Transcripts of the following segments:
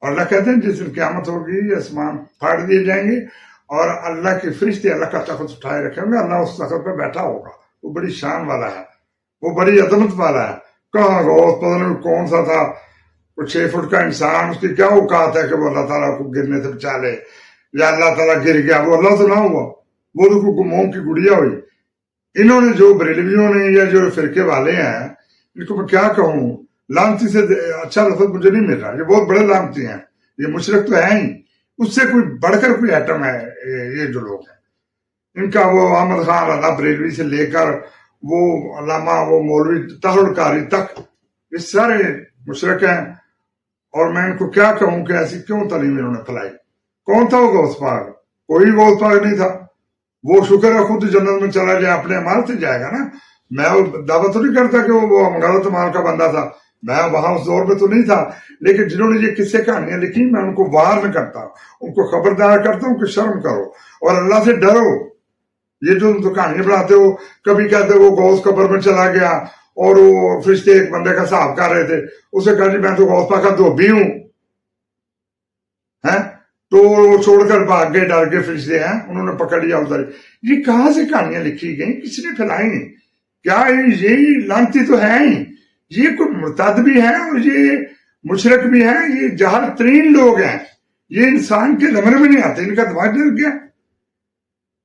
اور اللہ کہتے ہیں جس دن قیامت ہوگی آسمان پھاڑ دیے جائیں گے اور اللہ کے فرشتے اللہ کا تخت اٹھائے رکھیں گے، اللہ اس تخت پہ بیٹھا ہوگا، وہ بڑی شان والا ہے، وہ بڑی عظمت والا ہے۔ کہاں غوث پتہ نہیں کون سا تھا، 6 فٹ کا انسان، اس کی کیا اوقات ہے کہ وہ اللہ تعالیٰ کو گرنے سے بچا لے، یا اللہ تعالیٰ گر گیا وہ اللہ سے نہ ہوا، وہ تو کوئی موم کی گڑیا ہوئی۔ انہوں نے جو بریلویوں نے یا جو فرقے والے ہیں، ان کو میں کیا کہوں، لانتی سے اچھا لفظ مجھے نہیں مل رہا، یہ بہت بڑے لانتی ہیں، یہ مشرک تو ہیں ہی، اس سے کوئی بڑھ کر کوئی ایٹم ہے یہ جو لوگ ہیں۔ ان کا وہ احمد خان رانا بریلوی سے لے کر وہ علامہ وہ مولوی طاہر القاری تک، یہ سارے مشرک ہیں۔ اور میں ان کو کیا کہوں کہ ایسی کیوں تعلیم انہوں نے پھیلائی۔ کون تھا وہ غوث پاک؟ کوئی غوث پاک نہیں تھا، وہ شکر ہے خود جنت میں چلا جائے، اپنے عمل سے جائے گا نا۔ میں وہ دعویٰ تو نہیں کرتا کہ وہ غلط مال کا بندہ تھا، میں وہاں اس دور میں تو نہیں تھا، لیکن جنہوں نے یہ قصے کہانیاں لکھی میں ان کو وارن کرتا ہوں، ان کو خبردار کرتا ہوں کہ شرم کرو اور اللہ سے ڈرو۔ یہ جو تم کہانیاں بناتے ہو، کبھی کہتے ہو وہ غوث قبر میں چلا گیا اور وہ فرشتے ایک بندے کا حساب کر رہے تھے، اسے کہا جی میں تو غوث پاک کا دھوبی ہوں، تو وہ چھوڑ کر بھاگ گئے، ڈر کے فرشتے ہیں، انہوں نے پکڑ لیا ادھر۔ یہ کہاں سے کہانیاں لکھی گئیں، کس نے پھیلائی؟ کیا یہی لانتی تو ہے ہی، یہ کوئی مرتد بھی ہیں اور یہ مشرک بھی ہیں، یہ جاہل ترین لوگ ہیں، یہ انسان کے زمرے میں نہیں آتے، ان کا دماغ ڈر گیا۔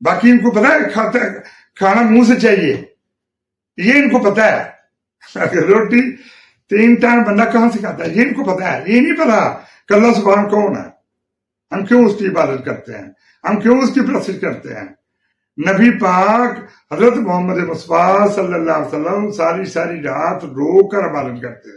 باقی ان کو پتا ہے کھانا منہ سے چاہیے، یہ ان کو پتا ہے، روٹی 3 ٹائم بندہ کہاں سے کھاتا ہے، یہ ان کو پتا ہے۔ یہ نہیں پتا کہ اللہ سبحان کون ہے، ہم کیوں اس کی عبادت کرتے ہیں، ہم کیوں اس کی پرستش کرتے ہیں۔ نبی پاک حضرت محمد مصطفیٰ صلی اللہ علیہ وسلم ساری رات رو کر عبادت کرتے تھے۔